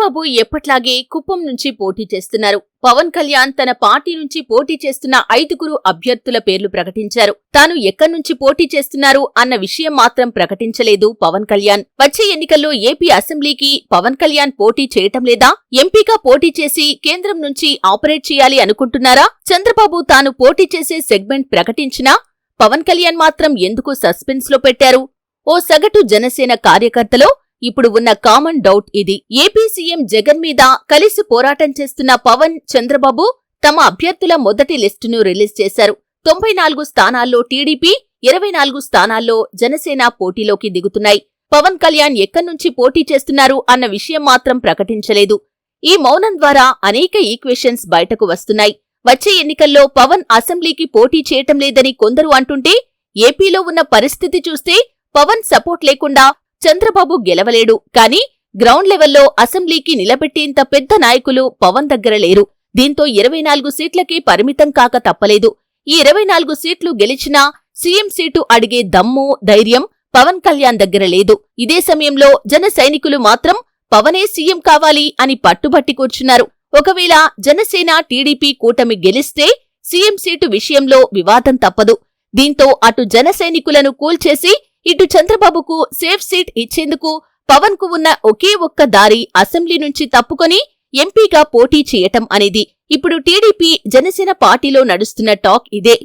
చంద్రబాబు ఎప్పట్లాగే కుప్పం నుంచి పోటీ చేస్తున్నారు. పవన్ కళ్యాణ్ తన పార్టీ నుంచి పోటీ చేస్తున్న 5 అభ్యర్థుల పేర్లు ప్రకటించారు. తాను ఎక్కడి నుంచి పోటీ చేస్తున్నారు అన్న విషయం మాత్రం ప్రకటించలేదు పవన్ కళ్యాణ్. వచ్చే ఎన్నికల్లో ఏపీ అసెంబ్లీకి పవన్ కళ్యాణ్ పోటీ చేయటం లేదా? ఎంపీగా పోటీ చేసి కేంద్రం నుంచి ఆపరేట్ చేయాలి అనుకుంటున్నారా? చంద్రబాబు తాను పోటీ చేసే సెగ్మెంట్ ప్రకటించినా పవన్ కళ్యాణ్ మాత్రం ఎందుకు సస్పెన్స్ లో పెట్టారు? ఓ సగటు జనసేన కార్యకర్తలో ఇప్పుడు ఉన్న కామన్ డౌట్ ఇది. ఏపీ సీఎం జగన్ మీద కలిసి పోరాటం చేస్తున్న పవన్, చంద్రబాబు తమ అభ్యర్థుల మొదటి లిస్టును రిలీజ్ చేశారు. 94 స్థానాల్లో టీడీపీ, 24 స్థానాల్లో జనసేన పోటీలోకి దిగుతున్నాయి. పవన్ కళ్యాణ్ ఎక్కడ్నుంచి పోటీ చేస్తున్నారు అన్న విషయం మాత్రం ప్రకటించలేదు. ఈ మౌనం ద్వారా అనేక ఈక్వేషన్స్ బయటకు వస్తున్నాయి. వచ్చే ఎన్నికల్లో పవన్ అసెంబ్లీకి పోటీ చేయటం లేదని కొందరు అంటుంటే, ఏపీలో ఉన్న పరిస్థితి చూస్తే పవన్ సపోర్ట్ లేకుండా చంద్రబాబు గెలవలేడు. కానీ గ్రౌండ్ లెవెల్లో అసెంబ్లీకి నిలబెట్టేంత పెద్ద నాయకులు పవన్ దగ్గర లేరు. దీంతో 24 సీట్లకే పరిమితం కాక తప్పలేదు. ఈ 24 సీట్లు గెలిచినా సీఎం సీటు అడిగే దమ్ము, ధైర్యం పవన్ కళ్యాణ్ దగ్గర లేదు. ఇదే సమయంలో జన సైనికులు మాత్రం పవనే సీఎం కావాలి అని పట్టుబట్టి కూర్చున్నారు. ఒకవేళ జనసేన, టీడీపీ కూటమి గెలిస్తే సీఎం సీటు విషయంలో వివాదం తప్పదు. దీంతో అటు జన సైనికులను కూల్చేసి ఇటు చంద్రబాబుకు సేఫ్ సీట్ ఇచ్చేందుకు పవన్ కు ఉన్న ఒకే ఒక్క దారి అసెంబ్లీ నుంచి తప్పుకొని ఎంపీగా పోటీ చేయటం అనేది. ఇప్పుడు టీడీపీ, జనసేన పార్టీలో నడుస్తున్న టాక్ ఇదే.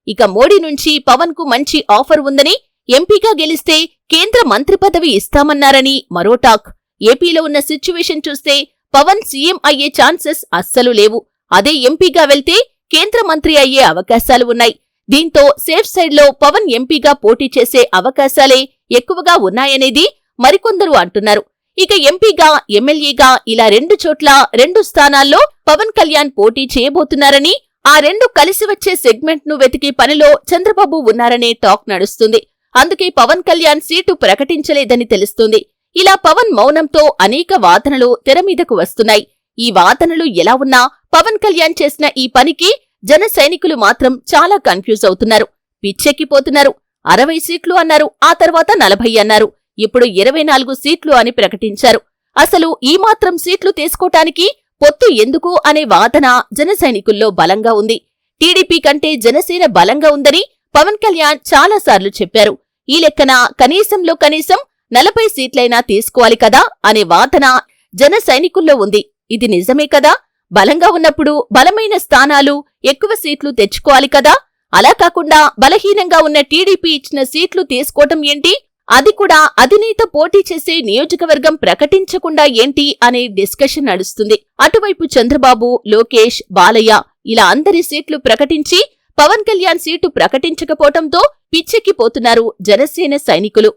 ఇక మోడీ నుంచి పవన్ కు మంచి ఆఫర్ ఉందని, ఎంపీగా గెలిస్తే కేంద్ర మంత్రి పదవి ఇస్తామన్నారని మరో టాక్. ఏపీలో ఉన్న సిచ్యువేషన్ చూస్తే పవన్ సీఎం అయ్యే ఛాన్సెస్ అస్సలు లేవు. అదే ఎంపీగా వెళ్తే కేంద్ర మంత్రి అయ్యే అవకాశాలు ఉన్నాయి. దీంతో సేఫ్ సైడ్ లో పవన్ ఎంపీగా పోటీ చేసే అవకాశాలే ఎక్కువగా ఉన్నాయనేది మరికొందరు అంటున్నారు. ఇక ఎంపీగా, ఎమ్మెల్యేగా ఇలా 2 చోట్ల 2 స్థానాల్లో పవన్ కళ్యాణ్ పోటీ చేయబోతున్నారని, ఆ 2 కలిసి వచ్చే సెగ్మెంట్ ను వెతికే పనిలో చంద్రబాబు ఉన్నారనే టాక్ నడుస్తుంది. అందుకే పవన్ కళ్యాణ్ సీటు ప్రకటించలేదని తెలుస్తుంది. ఇలా పవన్ మౌనంతో అనేక వాదనలు తెరమీదకు వస్తున్నాయి. ఈ వాదనలు ఎలా ఉన్నా పవన్ కళ్యాణ్ చేసిన ఈ పనికి జన సైనికులు మాత్రం చాలా కన్ఫ్యూజ్ అవుతున్నారు, పిచ్చెక్కిపోతున్నారు. 60 సీట్లు అన్నారు, ఆ తర్వాత 40 అన్నారు, ఇప్పుడు 24 సీట్లు అని ప్రకటించారు. అసలు ఈ మాత్రం సీట్లు తీసుకోటానికి పొత్తు ఎందుకు అనే వాదన జన సైనికుల్లో బలంగా ఉంది. టీడీపీ కంటే జనసేన బలంగా ఉందని పవన్ కళ్యాణ్ చాలాసార్లు చెప్పారు. ఈ లెక్కన కనీసంలో కనీసం 40 సీట్లైనా తీసుకోవాలి కదా అనే వాదన జన సైనికుల్లో ఉంది. ఇది నిజమే కదా? బలంగా ఉన్నప్పుడు బలమైన స్థానాలు, ఎక్కువ సీట్లు తెచ్చుకోవాలి కదా? అలా కాకుండా బలహీనంగా ఉన్న టీడీపీ ఇచ్చిన సీట్లు తీసుకోవటం ఏంటి? అది కూడా అధినేత పోటీ చేసే నియోజకవర్గం ప్రకటించకుండా ఏంటి అనే డిస్కషన్ నడుస్తుంది. అటువైపు చంద్రబాబు, లోకేష్, బాలయ్య ఇలా అందరి సీట్లు ప్రకటించి పవన్ కళ్యాణ్ సీటు ప్రకటించకపోవటంతో పిచ్చెక్కిపోతున్నారు జనసేన సైనికులు.